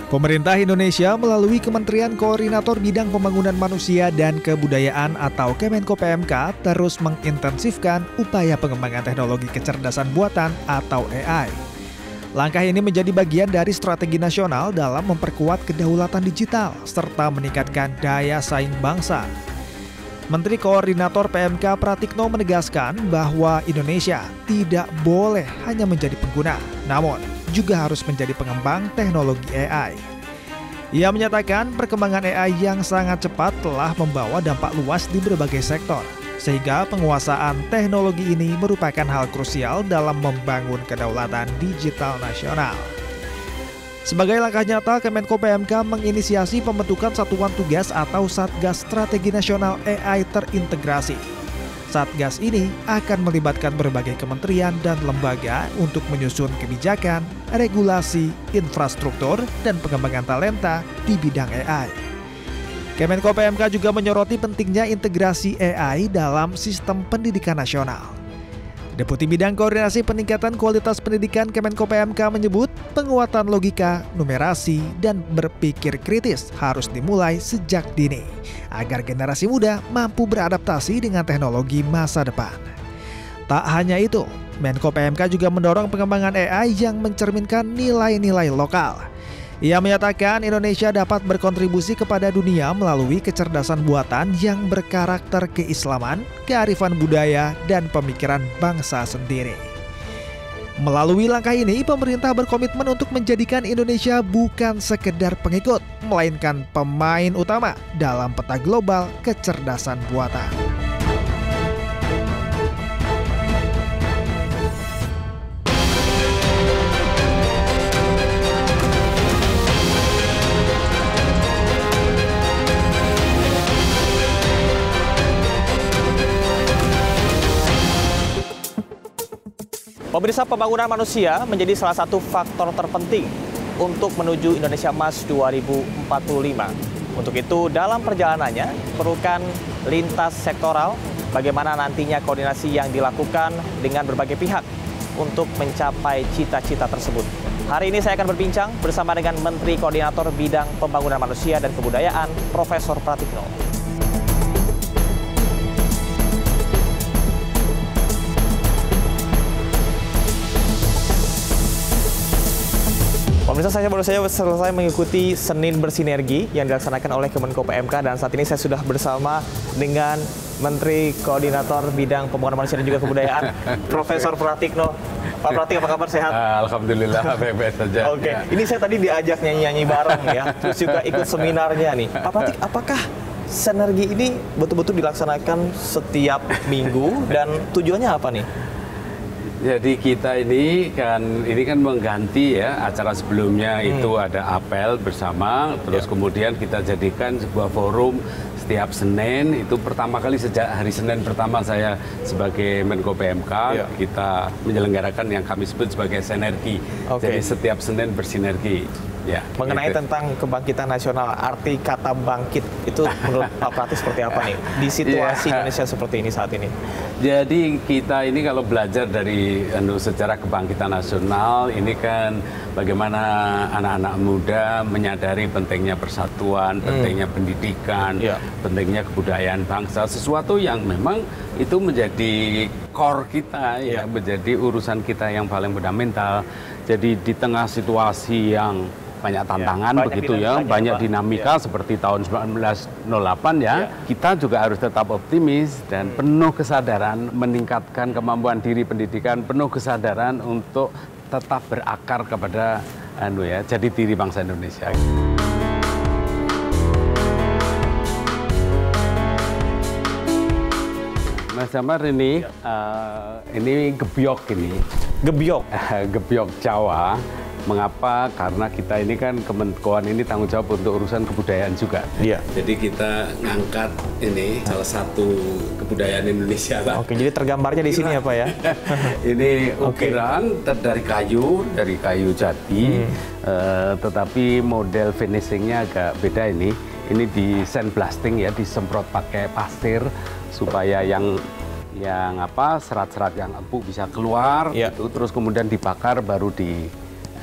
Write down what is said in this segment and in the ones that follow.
Pemerintah Indonesia melalui Kementerian Koordinator Bidang Pembangunan Manusia dan Kebudayaan atau Kemenko PMK terus mengintensifkan upaya pengembangan teknologi kecerdasan buatan atau AI. Langkah ini menjadi bagian dari strategi nasional dalam memperkuat kedaulatan digital serta meningkatkan daya saing bangsa. Menteri Koordinator PMK Pratikno menegaskan bahwa Indonesia tidak boleh hanya menjadi pengguna, namun juga harus menjadi pengembang teknologi AI. Ia menyatakan perkembangan AI yang sangat cepat telah membawa dampak luas di berbagai sektor, sehingga penguasaan teknologi ini merupakan hal krusial dalam membangun kedaulatan digital nasional. Sebagai langkah nyata, Kemenko PMK menginisiasi pembentukan Satuan Tugas atau Satgas Strategi Nasional AI Terintegrasi. Satgas ini akan melibatkan berbagai kementerian dan lembaga untuk menyusun kebijakan, regulasi, infrastruktur, dan pengembangan talenta di bidang AI. Kemenko PMK juga menyoroti pentingnya integrasi AI dalam sistem pendidikan nasional. Deputi Bidang Koordinasi Peningkatan Kualitas Pendidikan Kemenko PMK menyebut penguatan logika, numerasi, dan berpikir kritis harus dimulai sejak dini agar generasi muda mampu beradaptasi dengan teknologi masa depan. Tak hanya itu, Menko PMK juga mendorong pengembangan AI yang mencerminkan nilai-nilai lokal. Ia menyatakan Indonesia dapat berkontribusi kepada dunia melalui kecerdasan buatan yang berkarakter keislaman, kearifan budaya, dan pemikiran bangsa sendiri. Melalui langkah ini, pemerintah berkomitmen untuk menjadikan Indonesia bukan sekedar pengikut, melainkan pemain utama dalam peta global kecerdasan buatan. Pemirsa, pembangunan manusia menjadi salah satu faktor terpenting untuk menuju Indonesia Emas 2045. Untuk itu, dalam perjalanannya perlukan lintas sektoral, bagaimana nantinya koordinasi yang dilakukan dengan berbagai pihak untuk mencapai cita-cita tersebut. Hari ini saya akan berbincang bersama dengan Menteri Koordinator Bidang Pembangunan Manusia dan Kebudayaan, Profesor Pratikno. Pemirsa, saya baru saja selesai mengikuti Senin Bersinergi yang dilaksanakan oleh Kemenko PMK, dan saat ini saya sudah bersama dengan Menteri Koordinator Bidang Pembangunan Manusia dan juga Kebudayaan, Profesor Pratikno. Pak Pratik, apa kabar, sehat? Alhamdulillah, baik-baik saja. Oke, ini saya tadi diajak nyanyi-nyanyi bareng ya, terus juga ikut seminarnya nih. Pak Pratik, apakah sinergi ini betul-betul dilaksanakan setiap minggu dan tujuannya apa nih? Jadi kita ini kan mengganti ya acara sebelumnya itu ada apel bersama, terus kemudian kita jadikan sebuah forum setiap Senin. Itu pertama kali sejak hari Senin pertama saya sebagai Menko PMK kita menyelenggarakan yang kami sebut sebagai sinergi. Jadi setiap Senin bersinergi. Ya, mengenai tentang kebangkitan nasional, arti kata bangkit itu menurut Pak Pratik seperti apa nih di situasi Indonesia seperti ini saat ini? Jadi kita ini kalau belajar dari sejarah kebangkitan nasional ini kan bagaimana anak-anak muda menyadari pentingnya persatuan, pentingnya pendidikan, pentingnya kebudayaan bangsa, sesuatu yang memang itu menjadi core kita ya, menjadi urusan kita yang paling fundamental. Jadi di tengah situasi yang banyak tantangan begitu ya, banyak dinamika seperti tahun 1908 ya, kita juga harus tetap optimis dan penuh kesadaran meningkatkan kemampuan diri pendidikan, penuh kesadaran untuk tetap berakar kepada jadi diri bangsa Indonesia. Mas Damar ini gebyok ini. Gebyok? Gebyok Jawa. Mengapa? Karena kita ini kan Kemenkoan ini tanggung jawab untuk urusan kebudayaan juga. Iya. Jadi kita ngangkat ini salah satu kebudayaan Indonesia lah. Oke, jadi tergambarnya di sini ya Pak ya? Ini ukiran dari kayu jati, tetapi model finishingnya agak beda ini. Ini di sandblasting ya, disemprot pakai pasir supaya yang serat-serat yang empuk bisa keluar. Gitu. Terus kemudian dibakar baru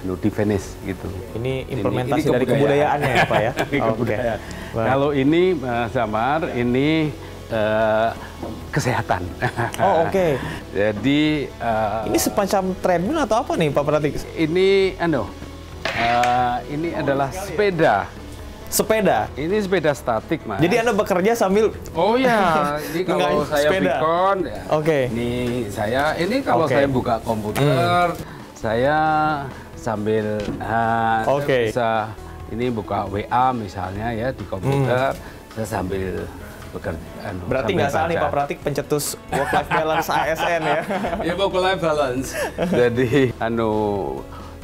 di Venice gitu. Ini implementasi dari kebudayaannya ya Pak ya? Kebudayaan. Kalau ini Samar, ini kesehatan. Oh oke. Jadi ini semacam treadmill atau apa nih Pak Pratik? ini ini adalah sepeda. Sepeda? Ini sepeda statik, Mas. Jadi Anda bekerja sambil... Oh ya, ini kalau saya beacon, ya. Ini kalau saya buka komputer, saya sambil bisa ini buka WA misalnya ya di komputer, saya sambil bekerja. Berarti nggak salah nih Pak Pratik pencetus work-life balance ASN ya? Ya work-life balance. Jadi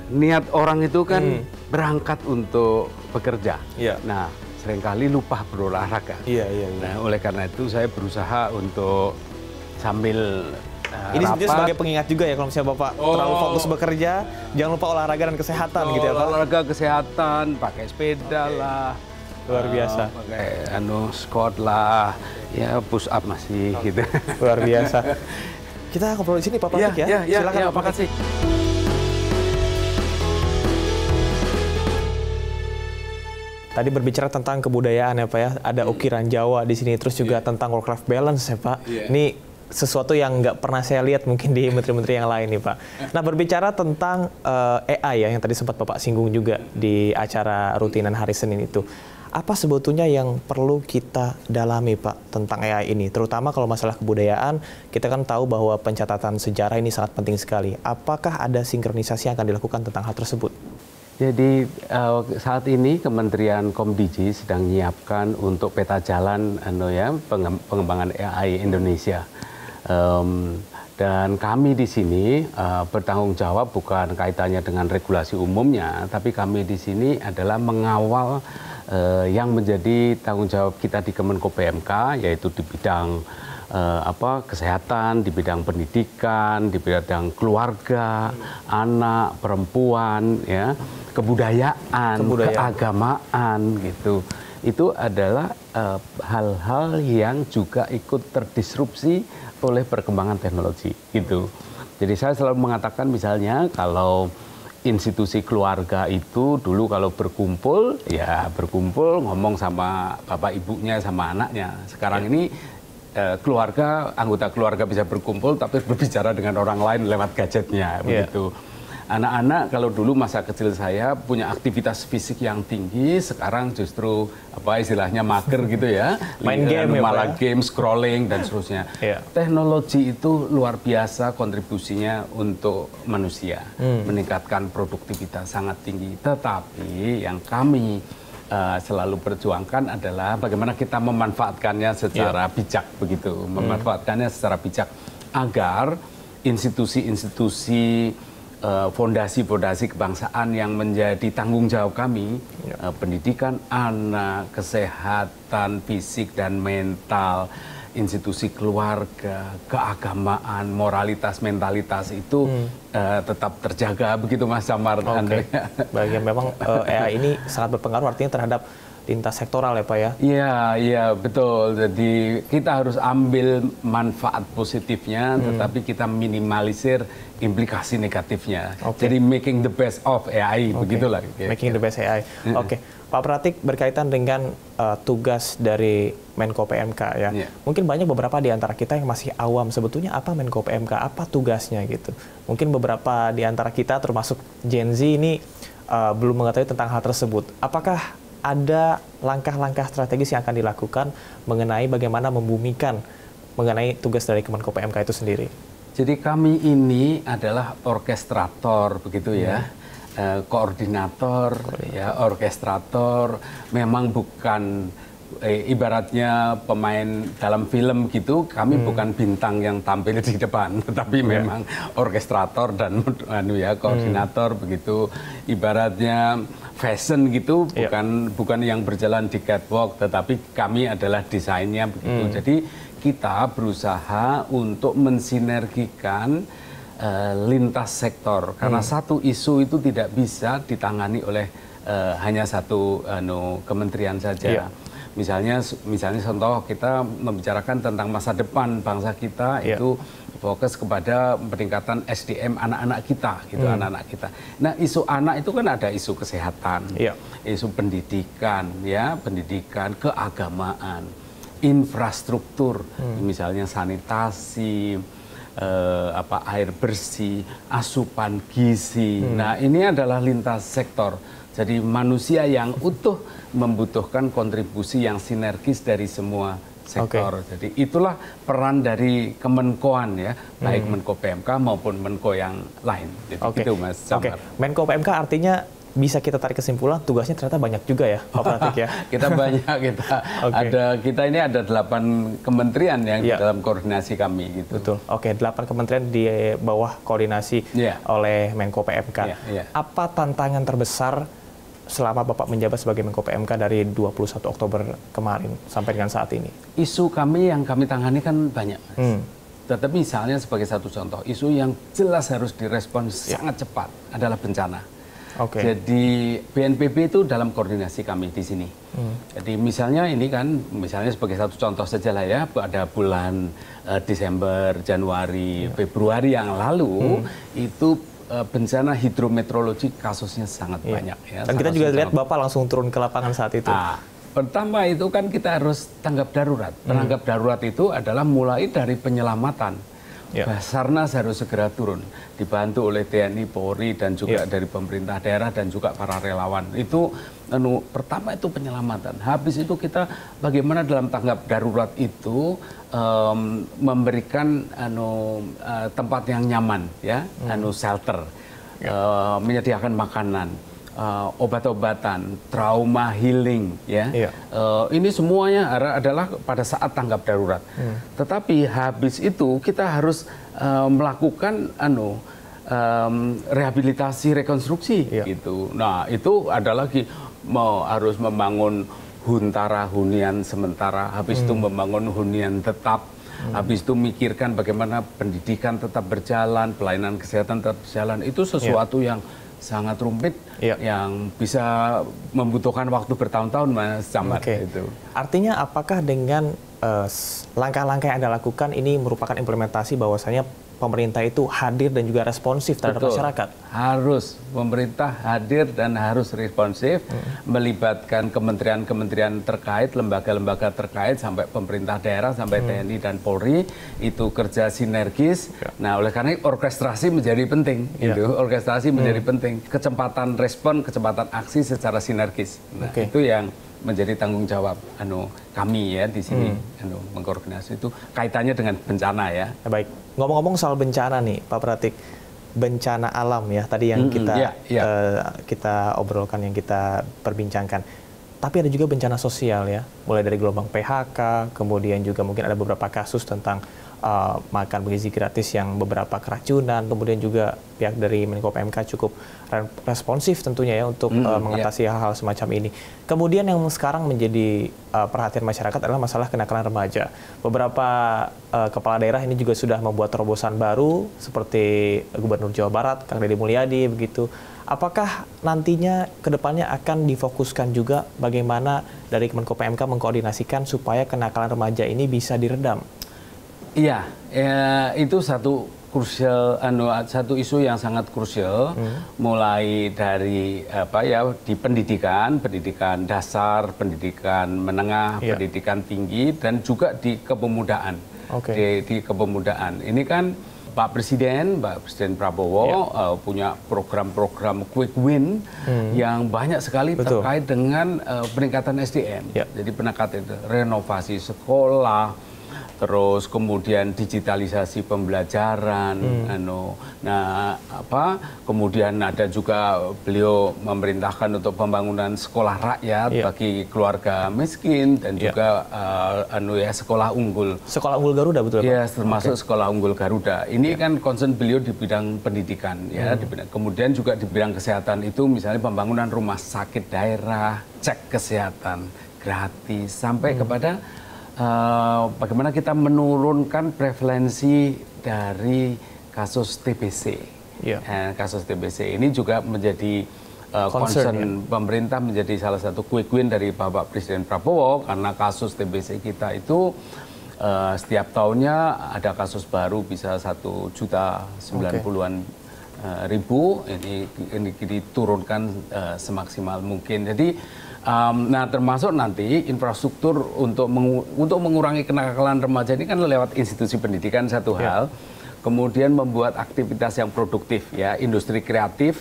niat orang itu kan berangkat untuk bekerja. Iya. Nah, seringkali lupa berolahraga. Iya. Nah, oleh karena itu saya berusaha untuk sambil ini sebenarnya sebagai pengingat juga ya kalau misalnya Bapak terlalu fokus bekerja, jangan lupa olahraga dan kesehatan gitu ya Pak. Olahraga, kesehatan, pakai sepeda lah. Luar biasa. Pakai squat lah, ya push up masih gitu. Luar biasa. Kita ngobrol di sini Pak Pratik ya. Silakan Pak Pratik. Tadi berbicara tentang kebudayaan ya Pak ya, ada ukiran Jawa di sini, terus juga tentang work-life balance ya Pak. Ini sesuatu yang nggak pernah saya lihat mungkin di menteri-menteri yang lain nih Pak. Nah berbicara tentang AI ya, yang tadi sempat Bapak singgung juga di acara rutinan hari Senin itu. Apa sebetulnya yang perlu kita dalami Pak tentang AI ini? Terutama kalau masalah kebudayaan, kita kan tahu bahwa pencatatan sejarah ini sangat penting sekali. Apakah ada sinkronisasi yang akan dilakukan tentang hal tersebut? Jadi saat ini Kementerian Komdigi sedang menyiapkan untuk peta jalan pengembangan AI Indonesia. Dan kami di sini bertanggung jawab bukan kaitannya dengan regulasi umumnya, tapi kami di sini adalah mengawal yang menjadi tanggung jawab kita di Kemenko PMK, yaitu di bidang kesehatan, di bidang pendidikan, di bidang keluarga, anak, perempuan, ya, kebudayaan, keagamaan gitu. Itu adalah hal-hal yang juga ikut terdisrupsi oleh perkembangan teknologi gitu. Jadi saya selalu mengatakan misalnya kalau institusi keluarga itu dulu kalau berkumpul ya berkumpul ngomong sama bapak ibunya sama anaknya. Sekarang ini anggota keluarga bisa berkumpul tapi berbicara dengan orang lain lewat gadgetnya begitu. Anak-anak kalau dulu masa kecil saya punya aktivitas fisik yang tinggi, sekarang justru istilahnya mager gitu ya. Main game malah game, scrolling dan seterusnya. Teknologi itu luar biasa kontribusinya untuk manusia, meningkatkan produktivitas sangat tinggi. Tetapi yang kami selalu perjuangkan adalah bagaimana kita memanfaatkannya secara bijak begitu, memanfaatkannya secara bijak agar institusi-institusi fondasi-fondasi kebangsaan yang menjadi tanggung jawab kami, pendidikan anak, kesehatan fisik dan mental, institusi keluarga, keagamaan, moralitas, mentalitas itu tetap terjaga begitu Mas Samar. Bagian memang AI ini sangat berpengaruh artinya terhadap lintas sektoral ya Pak ya? Iya betul. Jadi kita harus ambil manfaat positifnya, tetapi kita minimalisir implikasi negatifnya. Jadi making the best of AI, begitulah. Making the best AI. Pak Pratik berkaitan dengan tugas dari Menko PMK ya. Mungkin banyak beberapa di antara kita yang masih awam sebetulnya apa Menko PMK, apa tugasnya gitu. Mungkin beberapa di antara kita termasuk Gen Z ini belum mengetahui tentang hal tersebut. Apakah ada langkah-langkah strategis yang akan dilakukan mengenai bagaimana membumikan mengenai tugas dari Kemenko PMK itu sendiri? Jadi kami ini adalah orkestrator begitu ya. Koordinator, ya, orkestrator, memang bukan ibaratnya pemain dalam film gitu, kami bukan bintang yang tampil di depan, tetapi memang orkestrator dan koordinator begitu, ibaratnya fashion gitu, bukan yang berjalan di catwalk, tetapi kami adalah desainnya begitu. Jadi kita berusaha untuk mensinergikan lintas sektor karena satu isu itu tidak bisa ditangani oleh hanya satu kementerian saja. Misalnya contoh kita membicarakan tentang masa depan bangsa kita itu fokus kepada peningkatan SDM anak-anak kita, gitu, anak-anak kita. Nah, isu anak itu kan ada isu kesehatan, isu pendidikan, ya, pendidikan, keagamaan, infrastruktur, misalnya sanitasi, air bersih, asupan gizi. Nah, ini adalah lintas sektor. Jadi manusia yang utuh membutuhkan kontribusi yang sinergis dari semua sektor. Jadi itulah peran dari Kemenkoan, ya, baik Menko PMK maupun Menko yang lain. Gitu, Mas Samar. Menko PMK artinya bisa kita tarik kesimpulan tugasnya ternyata banyak juga ya, Pak Pratik ya. Kita banyak, kita ini ada 8 kementerian yang di dalam koordinasi kami, gitu. Betul. 8 kementerian di bawah koordinasi oleh Menko PMK. Apa tantangan terbesar selama Bapak menjabat sebagai Menko PMK dari 21 Oktober kemarin sampai dengan saat ini? Isu kami yang kami tangani kan banyak, Mas. Tetapi misalnya sebagai satu contoh, isu yang jelas harus direspon sangat cepat adalah bencana. Jadi BNPB itu dalam koordinasi kami di sini. Jadi misalnya ini kan, misalnya sebagai satu contoh saja lah ya, pada bulan Desember, Januari, Februari yang lalu itu bencana hidrometeorologi kasusnya sangat banyak. Ya. Dan kita juga lihat Bapak langsung turun ke lapangan saat itu. Pertama itu kan kita harus tanggap darurat. Tanggap darurat itu adalah mulai dari penyelamatan. Basarnas harus segera turun, dibantu oleh TNI, Polri, dan juga dari pemerintah daerah dan juga para relawan. Itu pertama itu penyelamatan. Habis itu kita bagaimana dalam tanggap darurat itu memberikan tempat yang nyaman, ya, shelter, menyediakan makanan, obat-obatan, trauma healing, ya. Ini semuanya adalah pada saat tanggap darurat. Tetapi habis itu kita harus melakukan rehabilitasi, rekonstruksi, gitu. Nah, itu ada lagi harus membangun huntara, hunian sementara, habis itu membangun hunian tetap. Habis itu mikirkan bagaimana pendidikan tetap berjalan, pelayanan kesehatan tetap berjalan. Itu sesuatu yang sangat rumit, yang bisa membutuhkan waktu bertahun-tahun, Mas Samar. Gitu. Artinya apakah dengan langkah-langkah yang Anda lakukan ini merupakan implementasi bahwasanya pemerintah itu hadir dan juga responsif terhadap masyarakat? Harus, pemerintah hadir dan harus responsif, melibatkan kementerian-kementerian terkait, lembaga-lembaga terkait, sampai pemerintah daerah, sampai TNI dan Polri, itu kerja sinergis. Nah, oleh karena orkestrasi menjadi penting, gitu. Orkestrasi menjadi penting. Kecepatan respon, kecepatan aksi secara sinergis. Nah, itu yang menjadi tanggung jawab kami, ya, di sini, mengkoordinasi itu kaitannya dengan bencana, ya. Baik, ngomong-ngomong soal bencana nih, Pak Pratik, bencana alam ya tadi yang kita obrolkan, yang kita perbincangkan. Tapi ada juga bencana sosial, ya, mulai dari gelombang PHK, kemudian juga mungkin ada beberapa kasus tentang makan bergizi gratis yang beberapa keracunan, kemudian juga pihak dari Menko PMK cukup responsif tentunya, ya, untuk mengatasi hal-hal semacam ini. Kemudian yang sekarang menjadi perhatian masyarakat adalah masalah kenakalan remaja. Beberapa kepala daerah ini juga sudah membuat terobosan baru seperti Gubernur Jawa Barat, Kang Deddy Mulyadi, begitu. Apakah nantinya kedepannya akan difokuskan juga bagaimana dari Menko PMK mengkoordinasikan supaya kenakalan remaja ini bisa diredam? Iya, itu satu krusial, satu isu yang sangat krusial, mulai dari di pendidikan dasar, pendidikan menengah, pendidikan tinggi, dan juga di kepemudaan. Di kepemudaan ini kan Pak Presiden Prabowo punya program-program quick win yang banyak sekali terkait dengan peningkatan SDM. Jadi peningkatan renovasi sekolah, terus kemudian digitalisasi pembelajaran, kemudian ada juga beliau memerintahkan untuk pembangunan sekolah rakyat bagi keluarga miskin, dan juga sekolah unggul. Sekolah unggul Garuda, betul Pak? Ya, termasuk sekolah unggul Garuda. Ini kan concern beliau di bidang pendidikan, ya. Kemudian juga di bidang kesehatan itu misalnya pembangunan rumah sakit daerah, cek kesehatan gratis, sampai kepada bagaimana kita menurunkan prevalensi dari kasus TBC. Kasus TBC ini juga menjadi concern pemerintah, menjadi salah satu quick win dari Bapak Presiden Prabowo, karena kasus TBC kita itu Setiap tahunnya ada kasus baru bisa 1.090.000-an ini diturunkan semaksimal mungkin. Jadi nah termasuk nanti infrastruktur untuk mengurangi kenakalan remaja ini kan lewat institusi pendidikan satu hal. Kemudian membuat aktivitas yang produktif ya, industri kreatif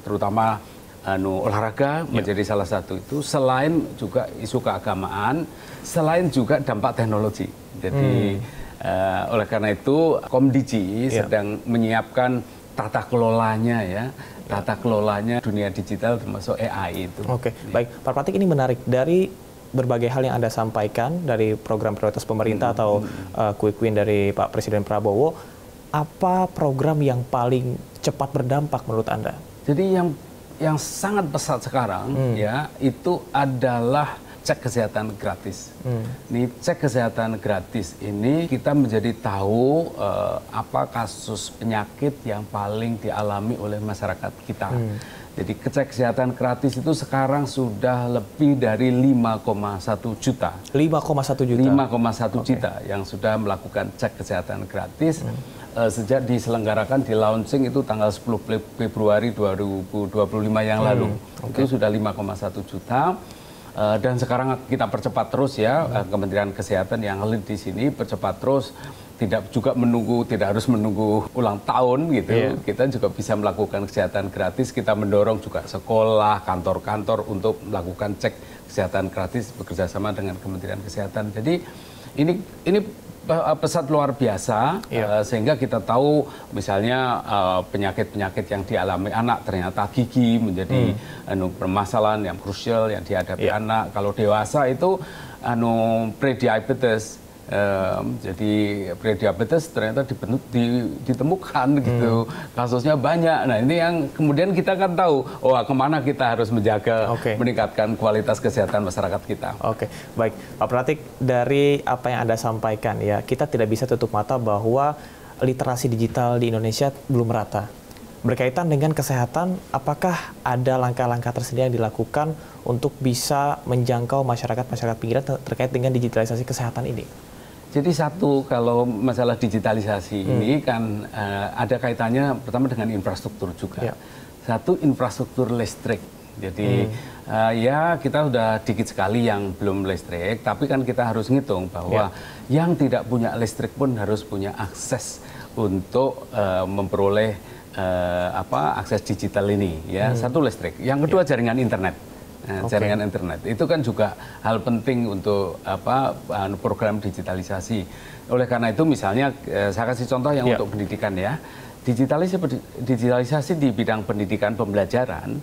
terutama olahraga menjadi salah satu itu, selain juga isu keagamaan, selain juga dampak teknologi. Jadi oleh karena itu Komdigi sedang menyiapkan tata kelolanya ya, tata kelolanya dunia digital termasuk AI itu. Oke, baik Pak Pratik, ini menarik dari berbagai hal yang Anda sampaikan dari program prioritas pemerintah atau quick win dari Pak Presiden Prabowo. Apa program yang paling cepat berdampak menurut Anda? Jadi yang sangat pesat sekarang ya itu adalah cek kesehatan gratis. Nih cek kesehatan gratis ini kita menjadi tahu apa kasus penyakit yang paling dialami oleh masyarakat kita. Jadi cek kesehatan gratis itu sekarang sudah lebih dari 5,1 juta. 5,1 juta? 5,1 juta yang sudah melakukan cek kesehatan gratis. Sejak diselenggarakan di launching itu tanggal 10 Februari 2025 yang lalu. Itu sudah 5,1 juta. Dan sekarang kita percepat terus ya, Kementerian Kesehatan yang lead di sini percepat terus, tidak harus menunggu ulang tahun gitu. Kita juga bisa melakukan kesehatan gratis. Kita mendorong juga sekolah, kantor-kantor untuk melakukan cek kesehatan gratis bekerjasama dengan Kementerian Kesehatan. Jadi ini pesat luar biasa, sehingga kita tahu misalnya penyakit-penyakit yang dialami anak, ternyata gigi menjadi permasalahan yang krusial yang dihadapi anak. Kalau dewasa itu prediabetes. Jadi prediabetes ternyata ditemukan gitu, kasusnya banyak. Nah ini yang kemudian kita kan tahu, kemana kita harus menjaga, meningkatkan kualitas kesehatan masyarakat kita. Oke, baik Pak Pratik, dari apa yang Anda sampaikan ya, kita tidak bisa tutup mata bahwa literasi digital di Indonesia belum merata. Berkaitan dengan kesehatan, apakah ada langkah-langkah tersendiri yang dilakukan untuk bisa menjangkau masyarakat pinggiran terkait dengan digitalisasi kesehatan ini? Jadi satu, kalau masalah digitalisasi ini kan ada kaitannya pertama dengan infrastruktur juga. Satu, infrastruktur listrik. Jadi ya kita sudah dikit sekali yang belum listrik, tapi kan kita harus ngitung bahwa yang tidak punya listrik pun harus punya akses untuk memperoleh akses digital ini. Ya, satu listrik. Yang kedua jaringan internet. Jaringan internet itu kan juga hal penting untuk program digitalisasi. Oleh karena itu misalnya saya kasih contoh yang untuk pendidikan ya, digitalisasi di bidang pendidikan pembelajaran.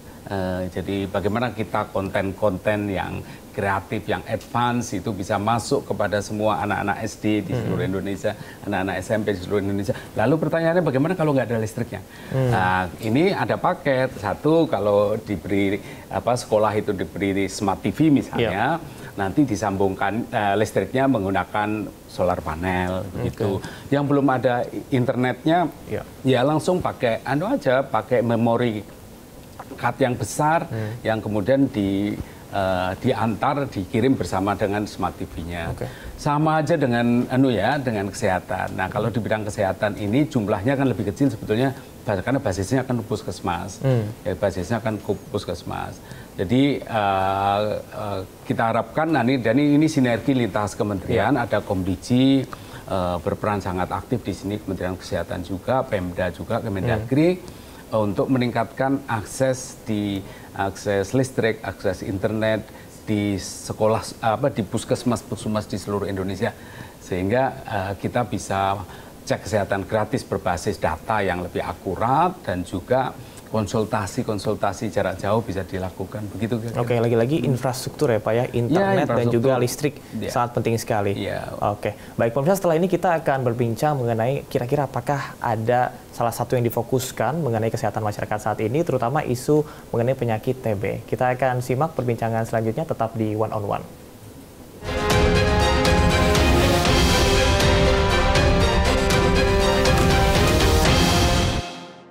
Jadi bagaimana kita konten-konten yang kreatif, yang advance itu bisa masuk kepada semua anak-anak SD di seluruh Indonesia, anak-anak SMP di seluruh Indonesia. Lalu pertanyaannya bagaimana kalau nggak ada listriknya? Nah, ini ada paket. Satu, kalau diberi sekolah itu diberi smart TV misalnya, nanti disambungkan listriknya menggunakan solar panel begitu. Yang belum ada internetnya, ya langsung pakai pakai memori card yang besar yang kemudian dikirim bersama dengan smart TV-nya. Sama aja dengan dengan kesehatan. Nah, kalau di bidang kesehatan ini jumlahnya kan lebih kecil sebetulnya karena basisnya kan puskesmas. Basisnya kan puskesmas. Jadi kita harapkan ini sinergi lintas kementerian, ada Komdigi berperan sangat aktif di sini, Kementerian Kesehatan juga, Pemda juga, Kemendagri untuk meningkatkan akses listrik, akses internet di sekolah di puskesmas di seluruh Indonesia, sehingga kita bisa cek kesehatan gratis berbasis data yang lebih akurat dan juga konsultasi jarak jauh bisa dilakukan begitu. Oke, lagi-lagi infrastruktur ya Pak ya, internet dan juga listrik sangat penting sekali. Oke, baik pemirsa, setelah ini kita akan berbincang mengenai kira-kira apakah ada salah satu yang difokuskan mengenai kesehatan masyarakat saat ini, terutama isu mengenai penyakit TB. Kita akan simak perbincangan selanjutnya tetap di One on One.